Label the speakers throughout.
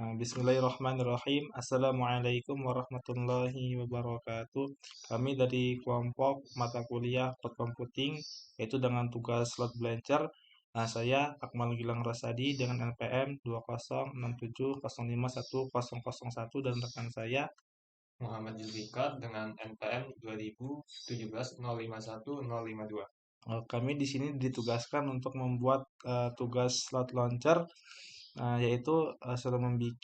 Speaker 1: Bismillahirrahmanirrahim. Assalamualaikum warahmatullahi wabarakatuh. Kami dari kelompok mata kuliah Cloud Computing, yaitu dengan tugas Load Balancer. Saya Akmal Gilang Rasadi dengan NPM 2067051001 dan rekan saya
Speaker 2: Muhammad Zulfikar dengan NPM 2017 051 052.
Speaker 1: Kami di sini ditugaskan untuk membuat tugas Load Launcher, yaitu sudah membuat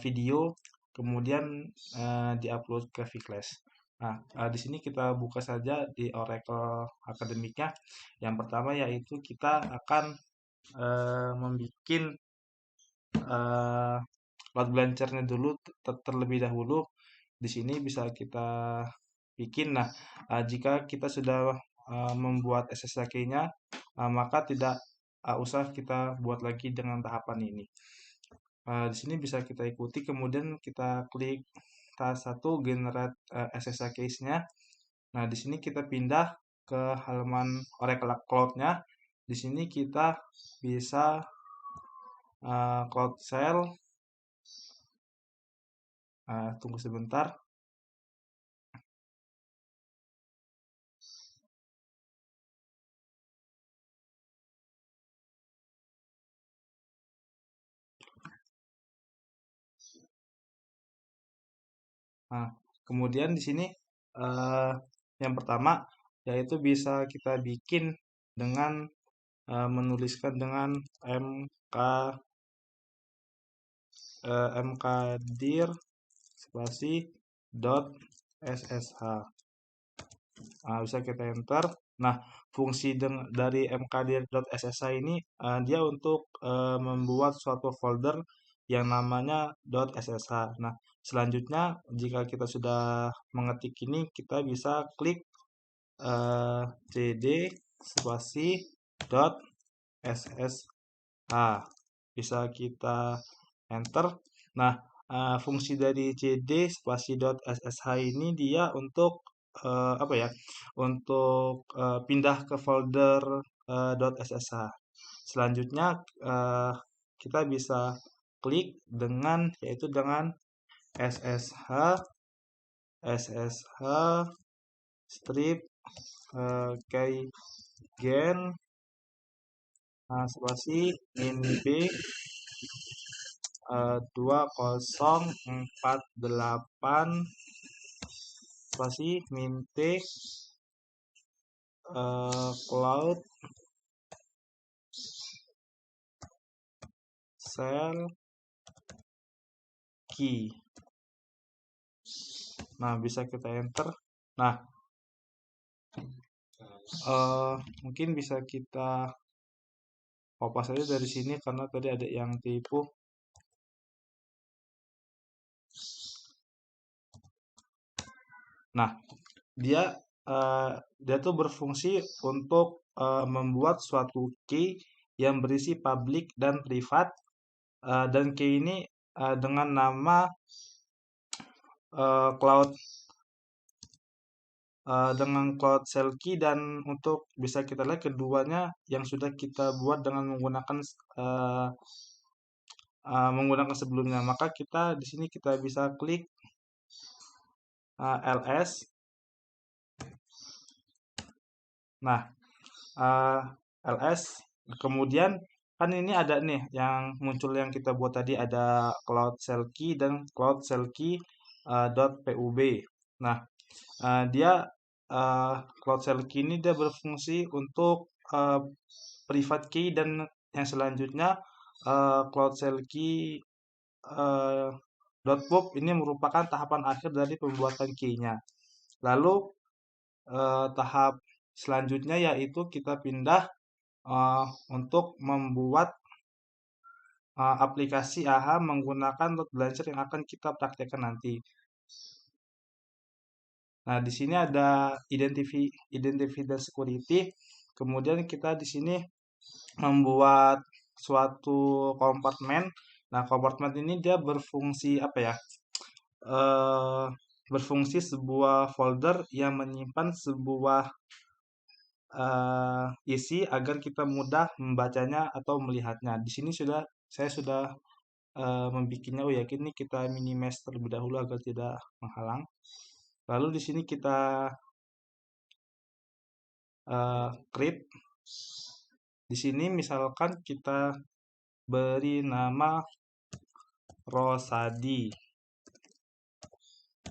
Speaker 1: video, kemudian diupload ke Vclass. Nah, di sini kita buka saja di Oracle akademiknya. Yang pertama yaitu kita akan membuat load balancer-nya dulu terlebih dahulu. Di sini bisa kita bikin. Nah, jika kita sudah membuat SSH-nya, maka tidak usah kita buat lagi dengan tahapan ini. Di sini bisa kita ikuti, kemudian kita klik task 1 generate SSH case-nya. Nah, di sini kita pindah ke halaman Oracle Cloud-nya. Di sini kita bisa Cloud Shell. Tunggu sebentar. Nah, kemudian di sini eh, yang pertama yaitu bisa kita bikin dengan menuliskan dengan mkdir spasi dot ssh. Bisa kita enter. Nah, fungsi dari mkdir.ssh ini dia untuk membuat suatu folder yang namanya .ssh. Nah, selanjutnya jika kita sudah mengetik ini, kita bisa klik cd spasi .ssh. Bisa kita enter. Nah, fungsi dari cd spasi .ssh ini dia untuk apa ya? Untuk pindah ke folder .ssh. Selanjutnya kita bisa klik dengan yaitu dengan ssh strip keygen spasi inb 2048 spasi mint cloud shell key. Nah, bisa kita enter. Nah, mungkin bisa kita kopas saja dari sini karena tadi ada yang tipu. Nah, dia dia tuh berfungsi untuk membuat suatu key yang berisi public dan privat, dan key ini dengan nama cloud dengan cloud shell key, dan untuk bisa kita lihat keduanya yang sudah kita buat dengan menggunakan sebelumnya. Maka kita di sini kita bisa klik ls. Nah, ls kemudian kan ini ada nih yang muncul yang kita buat tadi, ada cloud shell key dan cloud shell key .pub. Nah, dia cloud shell key ini dia berfungsi untuk private key, dan yang selanjutnya cloud shell key .pub ini merupakan tahapan akhir dari pembuatan key-nya. Lalu tahap selanjutnya yaitu kita pindah untuk membuat aplikasi AHA menggunakan load balancer yang akan kita praktekkan nanti. Nah, di sini ada identity dan security. Kemudian kita di sini membuat suatu kompartemen. Nah, kompartemen ini dia berfungsi apa ya? Berfungsi sebuah folder yang menyimpan sebuah isi agar kita mudah membacanya atau melihatnya. Di sini saya sudah membikinnya, oh ya ini kita minimize terlebih dahulu agar tidak menghalang. Lalu di sini kita create. Di sini misalkan kita beri nama Rosadi.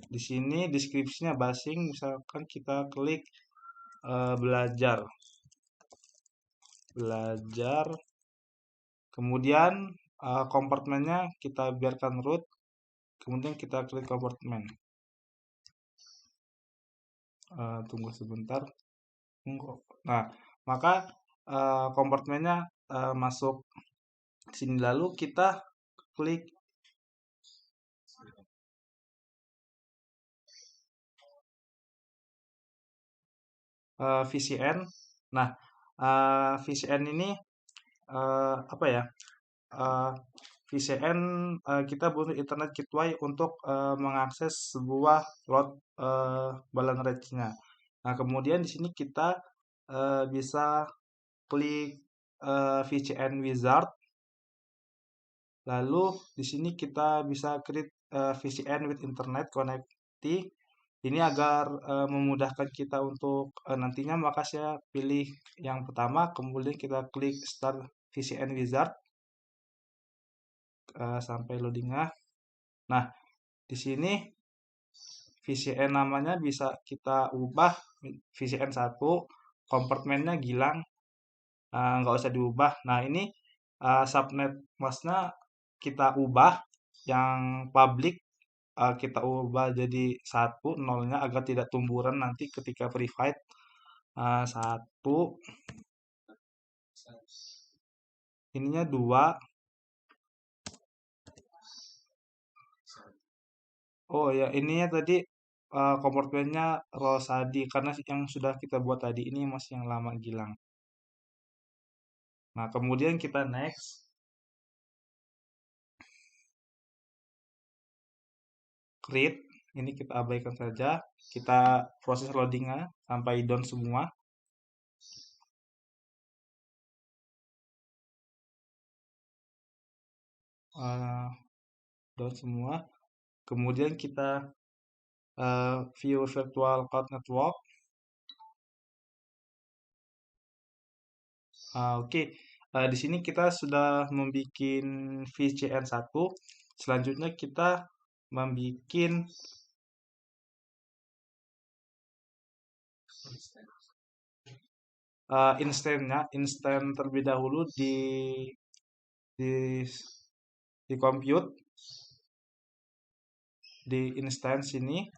Speaker 1: Di sini deskripsinya basing, misalkan kita klik belajar. Kemudian kompartemennya kita biarkan root, kemudian kita klik kompartemen. Tunggu sebentar. Nah, maka kompartemennya masuk sini, lalu kita klik VCN. Nah, VCN ini apa ya? VCN kita butuh internet gateway untuk mengakses sebuah load Balan Range-nya. Nah, kemudian di sini kita bisa klik VCN Wizard. Lalu di sini kita bisa create VCN with internet connecting. Ini agar memudahkan kita untuk nantinya, maka saya pilih yang pertama, kemudian kita klik Start VCN Wizard sampai loadingnya. Nah, di sini VCN namanya bisa kita ubah VCN 1, kompartemennya Gilang, nggak usah diubah. Nah, ini subnet masknya kita ubah, yang public kita ubah jadi 1, nolnya agar tidak tumburan nanti ketika private. 1, ininya 2. Oh ya, ininya tadi kompartemennya Rosadi, karena yang sudah kita buat tadi ini masih yang lama Gilang. Nah, kemudian kita next. Create, ini kita abaikan saja. Kita proses loadingnya sampai down semua. Down semua. Kemudian kita view virtual cloud network. Oke. Di sini kita sudah membuat VCN 1. Selanjutnya kita membuat instan terlebih dahulu di di compute di instance ini.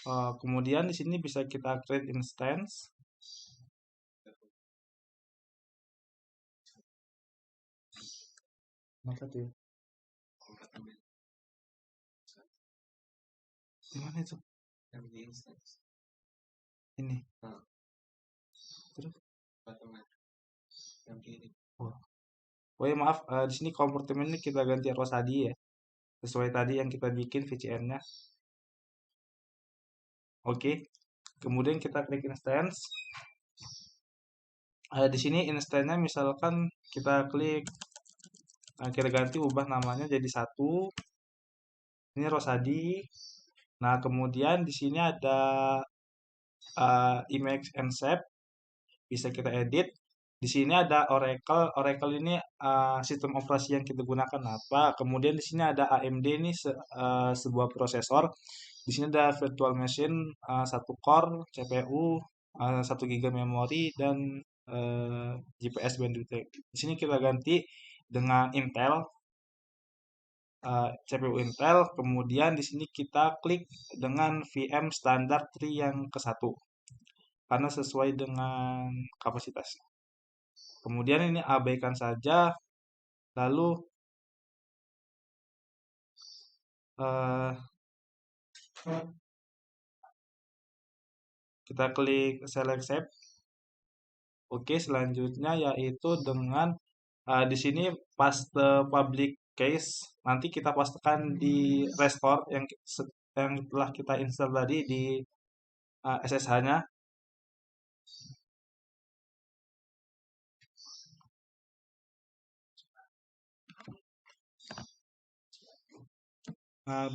Speaker 1: Kemudian di sini bisa kita create instance. Maka tuh ya? Gimana itu? Ini. Terus? Oh. Oh ya maaf, di sini kompartemennya kita ganti Rosadi ya, sesuai tadi yang kita bikin VCN-nya. Oke, kemudian kita klik instance. Di sini instance-nya misalkan kita klik, kita ganti, ubah namanya jadi 1. Ini Rosadi. Nah, kemudian di sini ada image and shape, bisa kita edit. Di sini ada Oracle. Oracle ini sistem operasi yang kita gunakan apa. Kemudian di sini ada AMD, ini sebuah prosesor. Di sini ada virtual machine 1 core, CPU 1 GB memori, dan GPS bandwidth. Di sini kita ganti dengan Intel, CPU Intel. Kemudian di sini kita klik dengan VM standar 3 yang ke-1 karena sesuai dengan kapasitasnya. Kemudian ini abaikan saja. Lalu kita klik select shape. Oke, selanjutnya yaitu dengan di sini paste public case. Nanti kita pastekan di restore yang telah kita install tadi di SSH-nya.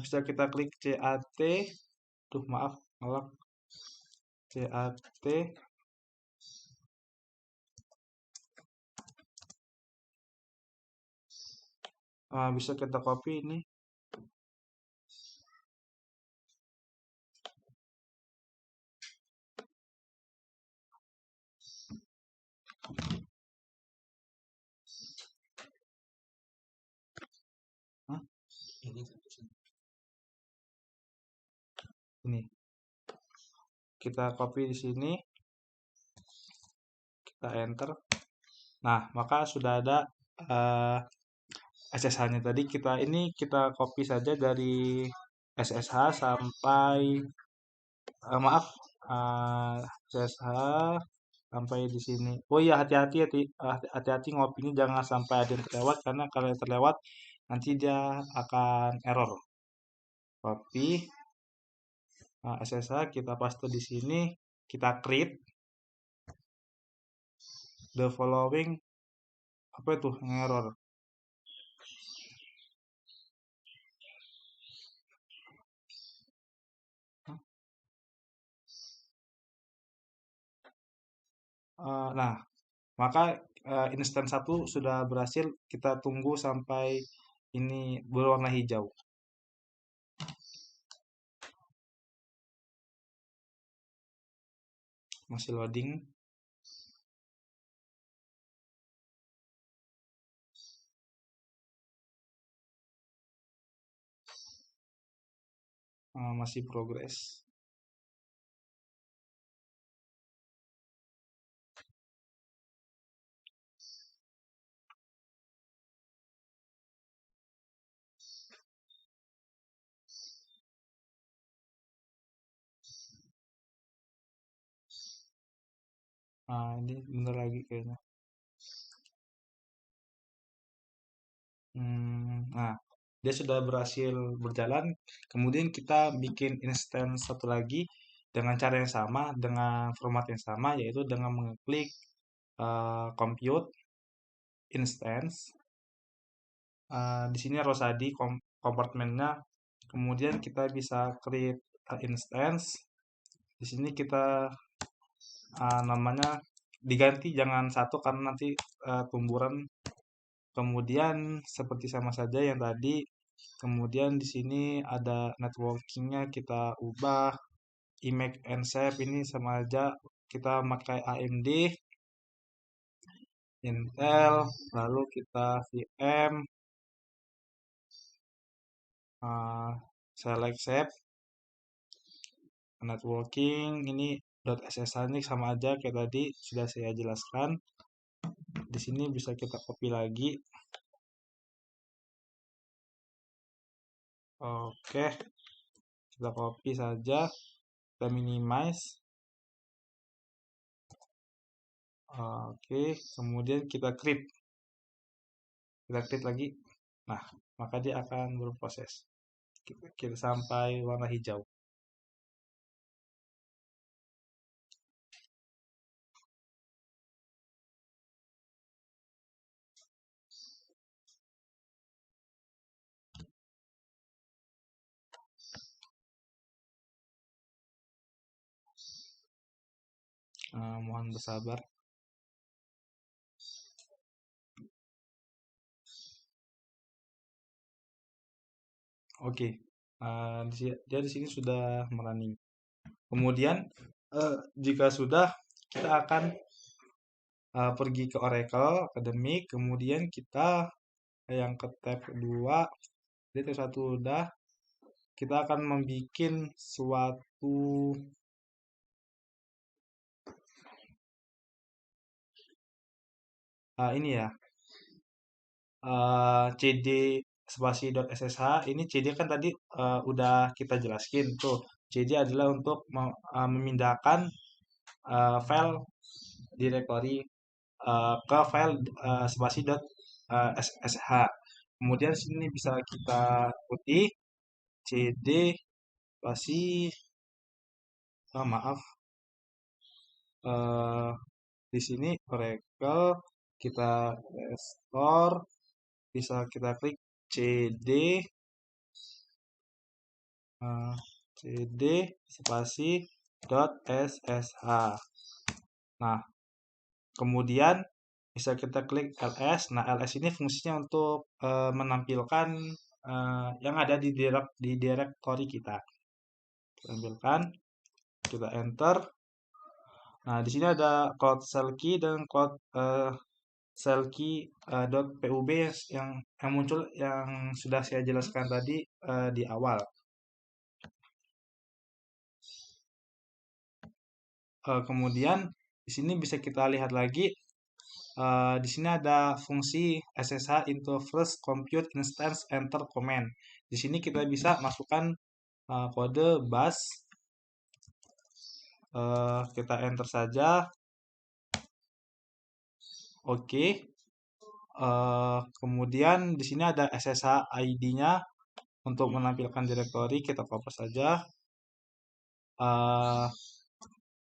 Speaker 1: bisa kita klik CAT. Tuh maaf, ngelak. CAT. Bisa kita copy ini. Hah? Ini. Kita copy di sini. Kita enter. Nah, maka sudah ada SSH-nya tadi. Kita copy saja dari SSH sampai maaf, SSH sampai di sini. Oh iya, hati-hati ngopinya jangan sampai ada yang terlewat, karena kalau yang terlewat nanti dia akan error. Copy SSH, kita paste di sini, kita create the following. Apa itu yang error? Nah, maka instance 1 sudah berhasil. Kita tunggu sampai ini berwarna hijau. Masih loading. Masih progress. Ini bener lagi kayaknya. Nah, dia sudah berhasil berjalan. Kemudian kita bikin instance satu lagi dengan cara yang sama, dengan format yang sama, yaitu dengan mengklik compute instance. Di sini Rosadi kompartemennya. Kemudian kita bisa create instance. Di sini kita namanya diganti, jangan satu karena nanti tumburan. Kemudian seperti sama saja yang tadi. Kemudian di sini ada networkingnya, kita ubah. Image and shape ini sama aja, kita pakai AMD, Intel, lalu kita VM, select shape, networking ini .ssh ini sama aja kayak tadi sudah saya jelaskan. Di sini bisa kita copy lagi. Oke, kita copy saja, kita minimize. Oke, kemudian kita create lagi. Nah, maka dia akan berproses. Kita sampai warna hijau. Mohon bersabar. Oke, dia di sini sudah running. Kemudian jika sudah, kita akan pergi ke Oracle Academic. Kemudian kita yang ke tab 2, jadi tab 1 udah. Kita akan membuat suatu ini ya, cd spasi.ssh. Ini cd kan tadi udah kita jelaskan tuh. cd adalah untuk memindahkan file directory ke file spasi.ssh. Kemudian sini bisa kita putih cd spasi, maaf, di sini Oracle, kita restore, bisa kita klik cd eh, cd spasi .ssh. Nah, kemudian bisa kita klik ls. Nah, ls ini fungsinya untuk menampilkan yang ada di directory kita. Tampilkan, kita enter. Nah, di sini ada code shell key dan code shell key .pub yang muncul yang sudah saya jelaskan tadi di awal. Kemudian di sini bisa kita lihat lagi. Di sini ada fungsi SSH into first compute instance enter command. Di sini kita bisa masukkan kode bus. Kita enter saja. Oke. Kemudian di sini ada SSH ID-nya untuk menampilkan directory. Kita copy saja.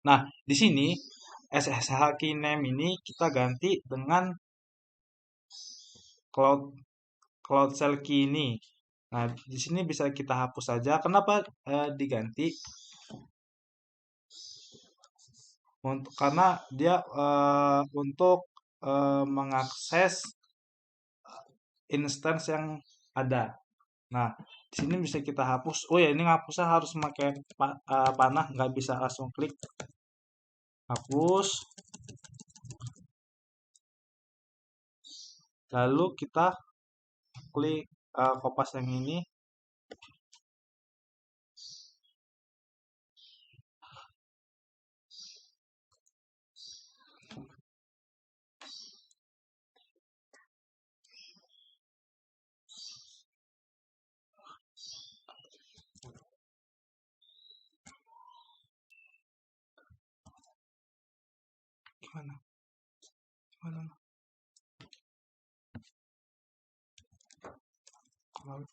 Speaker 1: Nah, di sini SSH key name ini kita ganti dengan cloud cloud shell key ini. Nah, di sini bisa kita hapus saja. Kenapa diganti? Karena dia untuk mengakses instance yang ada. Nah, di sini bisa kita hapus. Oh ya, ini ngapusnya harus pakai panah, nggak bisa langsung klik hapus. Lalu kita klik kopas yang ini. Gimana? Gimana? Kalau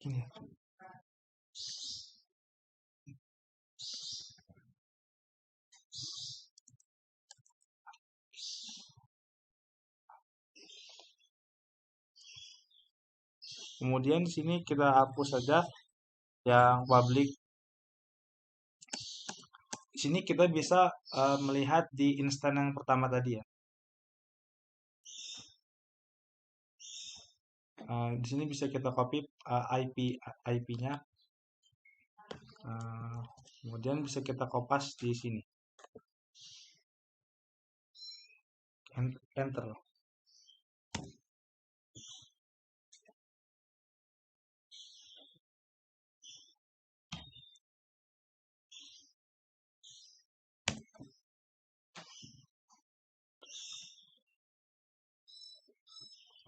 Speaker 1: gini ya. Kemudian di sini kita hapus saja yang public. Di sini kita bisa melihat di instan yang pertama tadi ya. Di sini bisa kita copy IP-nya. Kemudian bisa kita kopas di sini. Enter.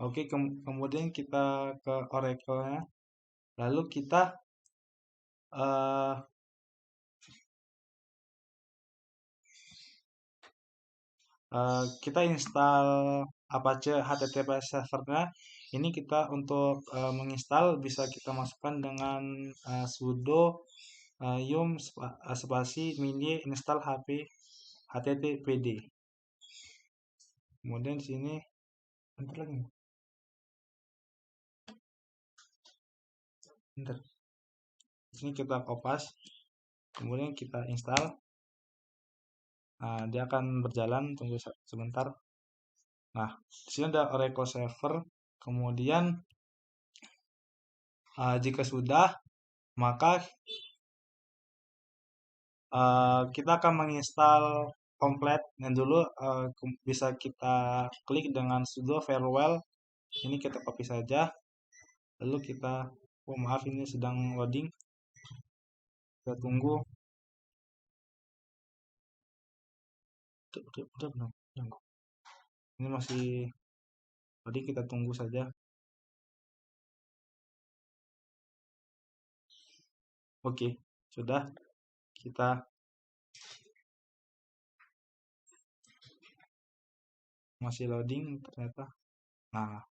Speaker 1: Oke, kemudian kita ke Oracle-nya. Lalu kita eh, kita install Apache HTTPS servernya. Ini kita untuk menginstal bisa kita masukkan dengan sudo yum spasi mini install httpd. Kemudian di sini enter lagi. Enter. Di sini kita kopas. Kemudian kita install. Nah, dia akan berjalan, tunggu sebentar. Nah, di sini ada Oracle Server. Kemudian jika sudah, maka kita akan menginstal komplit. Dan dulu bisa kita klik dengan sudo farewell. Ini kita copy saja. Lalu kita, oh maaf ini sedang loading. Kita tunggu. Udah belum? Ini masih loading, kita tunggu saja. Oke, sudah. Kita masih loading ternyata. Nah,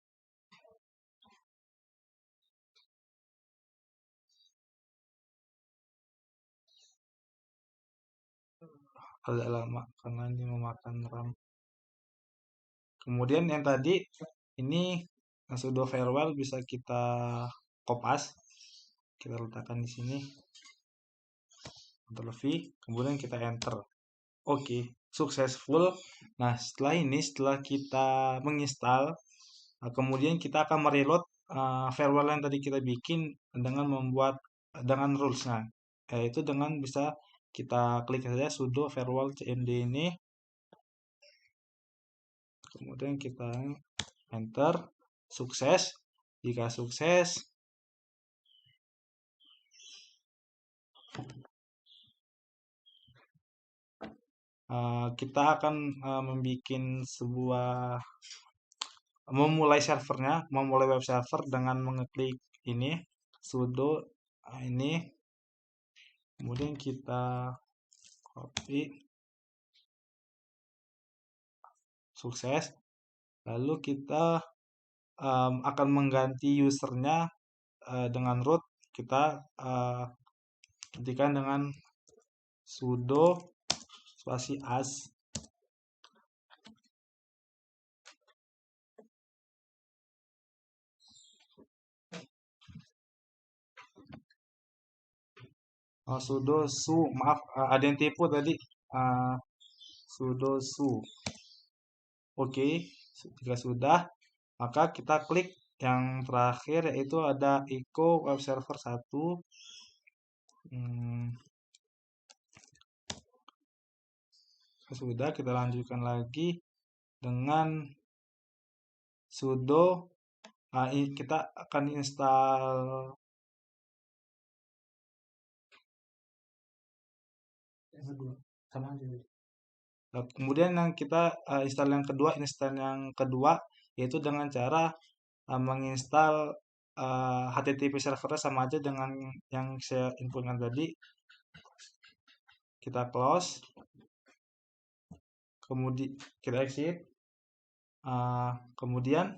Speaker 1: agak lama karena ini memakan RAM. Kemudian yang tadi ini sudo farewell bisa kita kopas, kita letakkan di sini, Ctrl V, kemudian kita enter. Oke, successful. Nah, setelah kita menginstal, kemudian kita akan mereload firewall yang tadi kita bikin dengan membuat dengan rules-nya, yaitu dengan bisa kita klik saja sudo firewall cmd ini, kemudian kita enter, sukses. Jika sukses, kita akan membuat sebuah memulai web server dengan mengeklik ini sudo ini, kemudian kita copy, sukses. Lalu kita akan mengganti usernya dengan root, kita gantikan dengan sudo spasi as. Sudo su, maaf, ada yang tipu tadi. Sudo su. Oke, jika sudah, maka kita klik yang terakhir, yaitu ada echo web server 1. Sudah, kita lanjutkan lagi dengan sudo. Kita akan install kemudian yang kita install yang kedua yaitu dengan cara menginstal HTTP servernya sama aja dengan yang saya infokan tadi. Kita close, kemudian kita exit, kemudian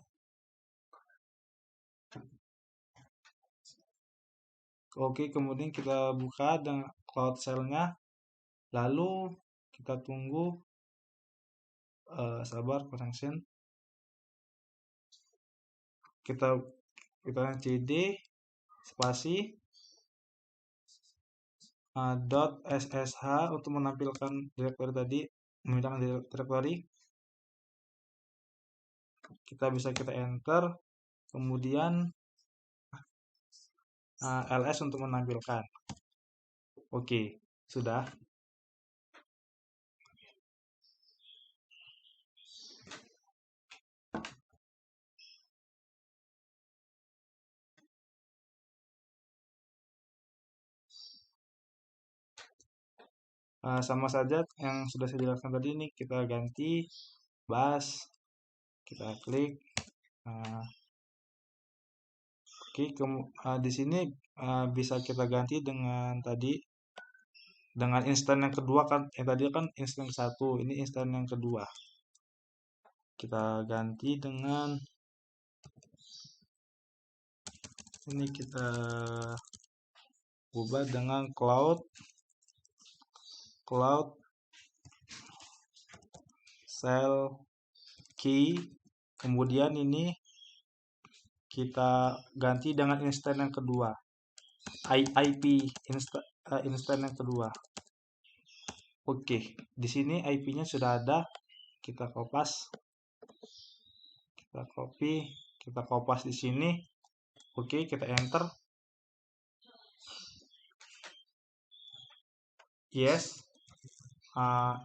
Speaker 1: kemudian kita buka dengan cloud shell-nya, lalu kita tunggu, sabar connection, kita cd spasi .ssh untuk menampilkan directory tadi, memindahkan directory. Kita enter, kemudian ls untuk menampilkan. Oke, sudah. Sama saja yang sudah saya jelaskan tadi, ini kita ganti bus, kita klik. Oke, di sini bisa kita ganti dengan tadi, dengan instan yang kedua kan, yang tadi kan instan ke 1, ini instan yang kedua. Kita ganti dengan ini, kita ubah dengan cloud shell key, kemudian ini kita ganti dengan instan yang kedua, IP instan yang kedua. Oke, di sini IP-nya sudah ada, kita kopas, kita copy, kita kopas di sini. Oke, kita enter. Yes,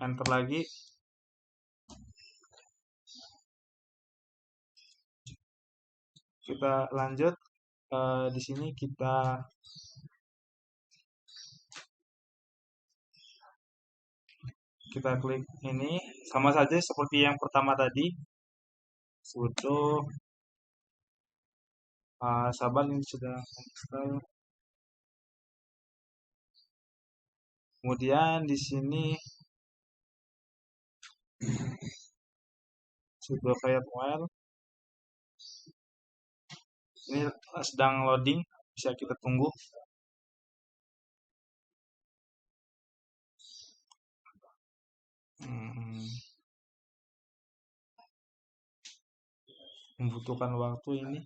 Speaker 1: enter lagi. Kita lanjut. Di sini kita klik ini, sama saja seperti yang pertama tadi, sudo sabar, ini sudah install. Kemudian di sini sudo firewall, ini sedang loading, bisa kita tunggu. membutuhkan waktu ini.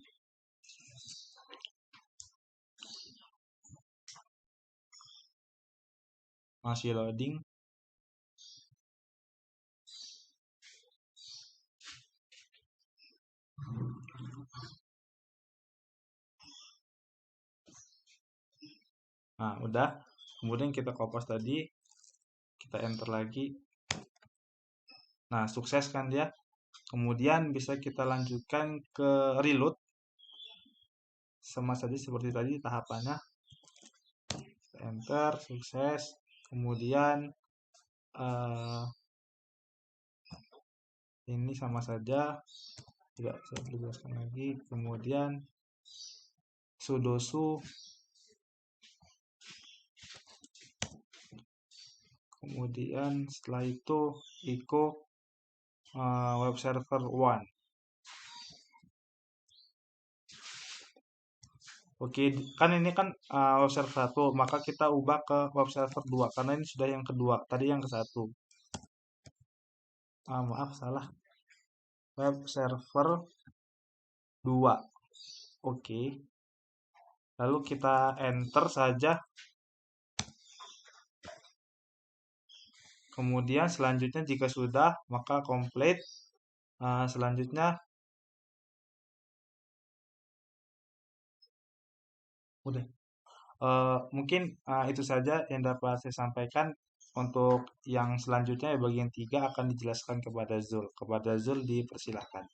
Speaker 1: Masih loading. Nah, udah. Kemudian kita copy tadi, kita enter lagi. Nah, sukses kan dia. Kemudian bisa kita lanjutkan ke reload. Sama saja seperti tadi tahapannya. Enter, sukses. Kemudian ini sama saja, tidak saya jelaskan lagi. Kemudian sudo su, kemudian setelah itu echo web server 1. Oke, kan ini kan web server 1, maka kita ubah ke web server 2 karena ini sudah yang kedua, tadi yang ke 1. Maaf, salah. Web server 2. Oke. Lalu kita enter saja. Kemudian selanjutnya jika sudah, maka complete. Selanjutnya udah. Mungkin itu saja yang dapat saya sampaikan. Untuk yang selanjutnya bagian 3 akan dijelaskan kepada Zul. Kepada Zul dipersilahkan.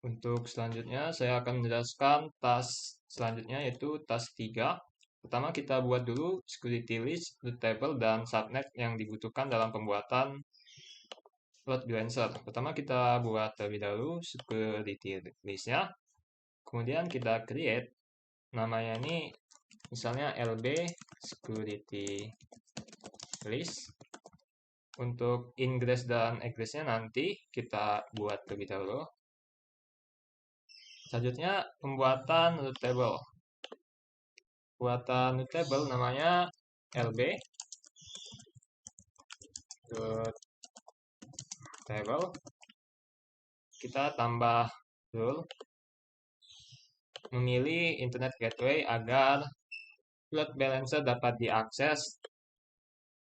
Speaker 2: Untuk selanjutnya, saya akan menjelaskan task selanjutnya yaitu task 3. Pertama, kita buat dulu security list, root table, dan subnet yang dibutuhkan dalam pembuatan load balancer. Pertama, kita buat terlebih dahulu security list-nya. Kemudian kita create, namanya ini misalnya lb security list. Untuk ingress dan egress-nya nanti kita buat terlebih dahulu. Selanjutnya, pembuatan root table. Buatan root table namanya lb root table. Kita tambah rule memilih internet gateway agar load balancer dapat diakses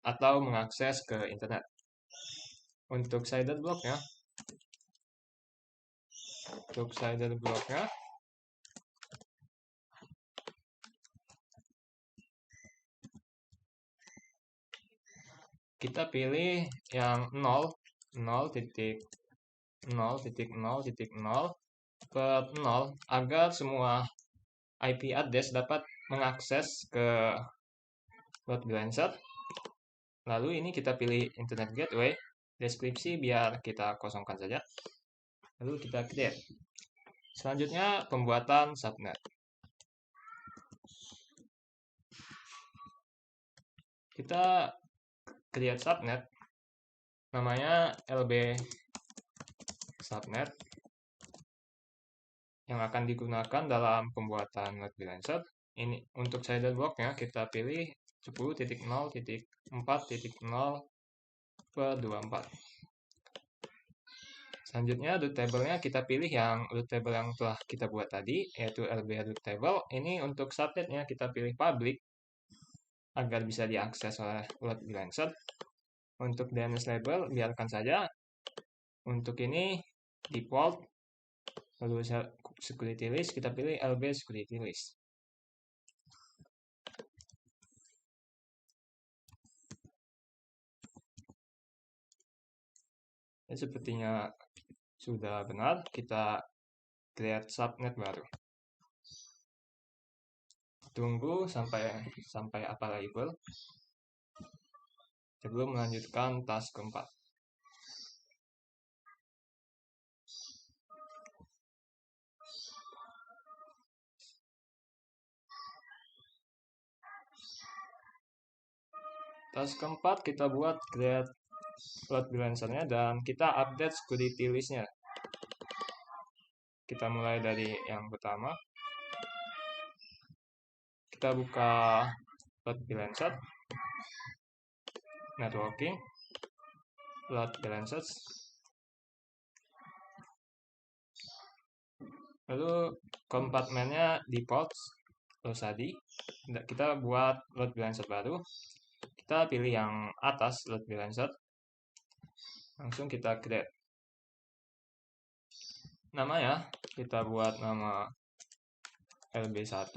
Speaker 2: atau mengakses ke internet. Untuk shader blocknya, kita pilih yang 0.0.0.0 per 0 agar semua IP address dapat mengakses ke load balancer. Lalu ini kita pilih internet gateway, deskripsi biar kita kosongkan saja. Lalu kita create. Selanjutnya pembuatan subnet. Kita create subnet, namanya lb subnet yang akan digunakan dalam pembuatan load balancer. Ini untuk shader blocknya kita pilih 10.0.4.0/24. Selanjutnya root table-nya kita pilih yang root table yang telah kita buat tadi, yaitu lb root table. Ini untuk subnetnya kita pilih public agar bisa diakses oleh load balancer. Untuk DNS label biarkan saja. Untuk ini default. Lalu security list kita pilih lb security list. Ya, sepertinya sudah benar, kita create subnet baru. Tunggu sampai available sebelum melanjutkan task keempat. Task keempat kita buat create load balancer-nya dan kita update security list-nya. Kita mulai dari yang pertama. Kita buka load balancer. networking, load balancers. Lalu kompartemennya default, tadi kita buat load balancer baru. Kita pilih yang atas load balancer. Langsung kita create. Namanya kita buat nama LB1.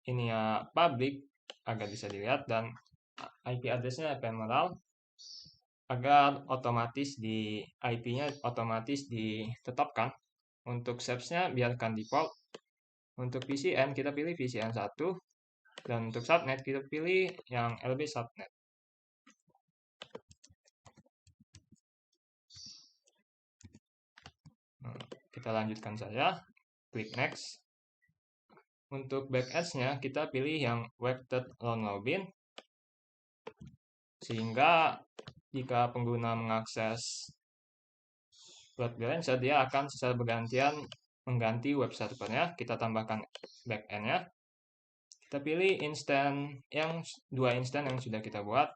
Speaker 2: Ini ya public agar bisa dilihat dan IP address-nya ephemeral agar otomatis di IP-nya otomatis ditetapkan. Untuk steps-nya biarkan default. Untuk VCN kita pilih VCN 1 dan untuk subnet kita pilih yang LB subnet. Kita lanjutkan saja, klik next. Untuk backends-nya kita pilih yang vectored round robin sehingga jika pengguna mengakses load balancer, dia akan secara bergantian mengganti web servernya. Kita tambahkan backend-nya. Kita pilih dua instan yang sudah kita buat.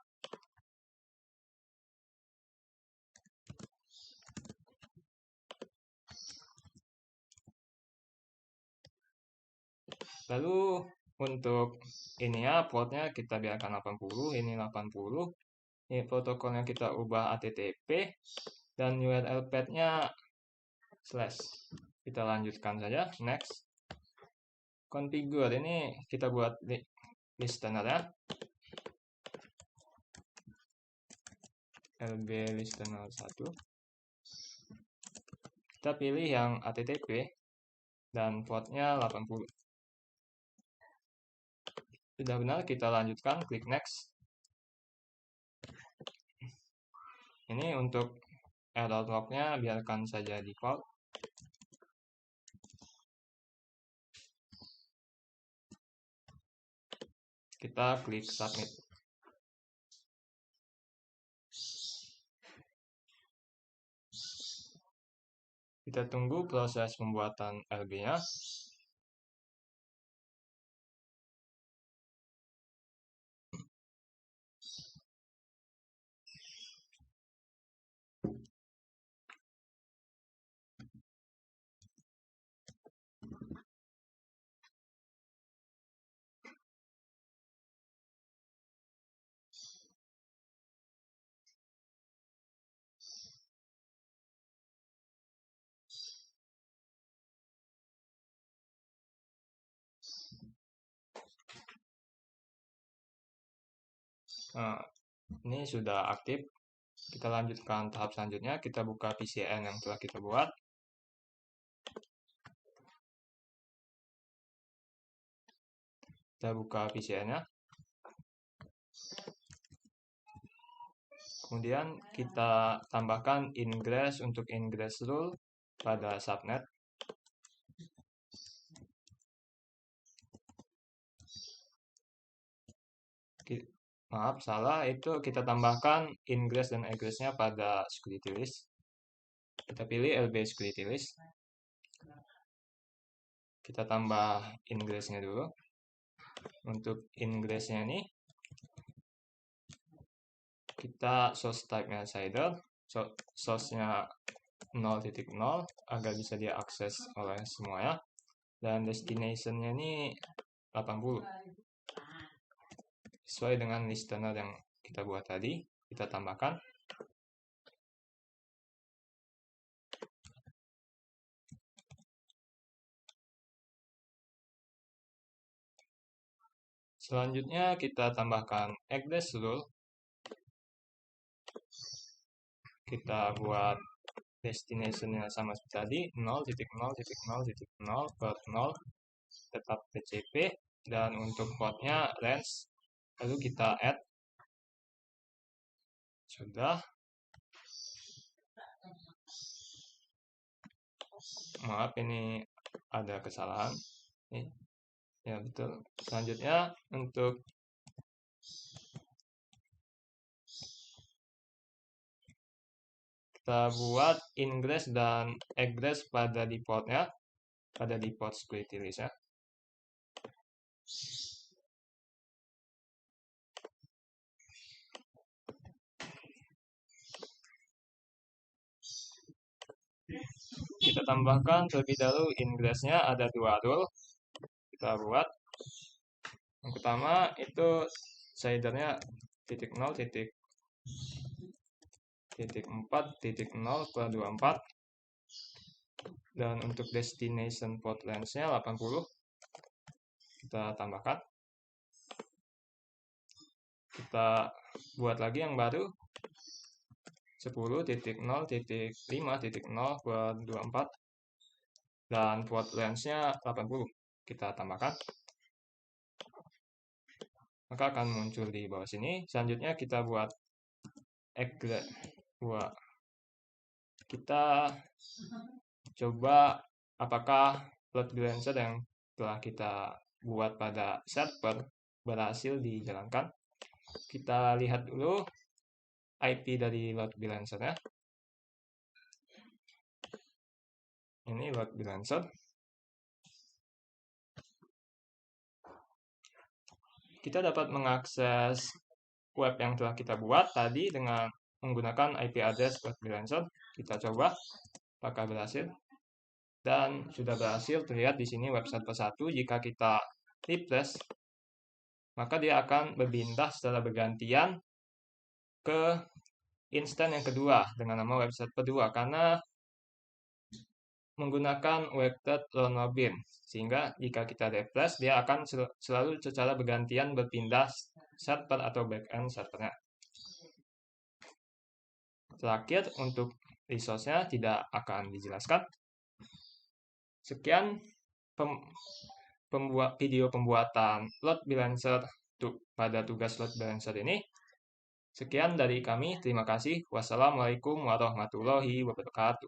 Speaker 2: Lalu untuk ini ya, portnya kita biarkan 80, ini 80. Ini protokolnya kita ubah HTTP dan URL path-nya /. Kita lanjutkan saja, next. Configure ini kita buat listener ya. LB listener 1. Kita pilih yang HTTP dan portnya 80. Sudah benar, kita lanjutkan, klik next. Ini untuk error log-nya biarkan saja default. Kita klik submit. Kita tunggu proses pembuatan LB-nya. Nah, ini sudah aktif. Kita lanjutkan tahap selanjutnya. Kita buka VCN yang telah kita buat. Kita buka VCN-nya. Kemudian kita tambahkan ingress untuk ingress rule pada subnet. Maaf, salah. Itu kita tambahkan ingress dan egress-nya pada security list. Kita pilih LB security list. Kita tambah ingress-nya dulu. Untuk ingress-nya ini, kita source type-nya CIDR. Source-nya 0.0 agar bisa diakses oleh semuanya. Dan destination-nya ini 80. Sesuai dengan listener yang kita buat tadi, kita tambahkan. Selanjutnya kita tambahkan egress rule. Kita buat destination-nya sama seperti tadi, 0.0.0.0 per 0 tetap TCP, dan untuk portnya range. Lalu kita add. Sudah. Maaf, ini ada kesalahan. Ya, betul. Selanjutnya untuk kita buat ingress dan egress pada default-nya, pada default security list ya. kita tambahkan terlebih dahulu ingressnya ada 2 rule. Kita buat. Yang pertama itu shadernya titik 0, titik 4,0/24. Dan untuk destination port length-nya 80. Kita tambahkan. Kita buat lagi yang baru 10.0.5.0/24 dan port length-nya 80. Kita tambahkan. Maka akan muncul di bawah sini. Selanjutnya kita buat kita coba apakah load balancer yang telah kita buat pada server berhasil dijalankan. Kita lihat dulu IP dari load balancer-nya. Ini load balancer. Kita dapat mengakses web yang telah kita buat tadi dengan menggunakan IP address load balancer. Kita coba apakah berhasil. Dan sudah berhasil terlihat di sini website persatu. Jika kita refresh, maka dia akan berpindah secara bergantian ke instance yang kedua dengan nama website kedua karena menggunakan vector load bin. Sehingga jika kita refresh, dia akan selalu secara bergantian berpindah server atau backend servernya. Terakhir, untuk resource-nya tidak akan dijelaskan. Sekian video pembuatan load balancer pada tugas load balancer ini. Sekian dari kami, terima kasih. Wassalamualaikum warahmatullahi wabarakatuh.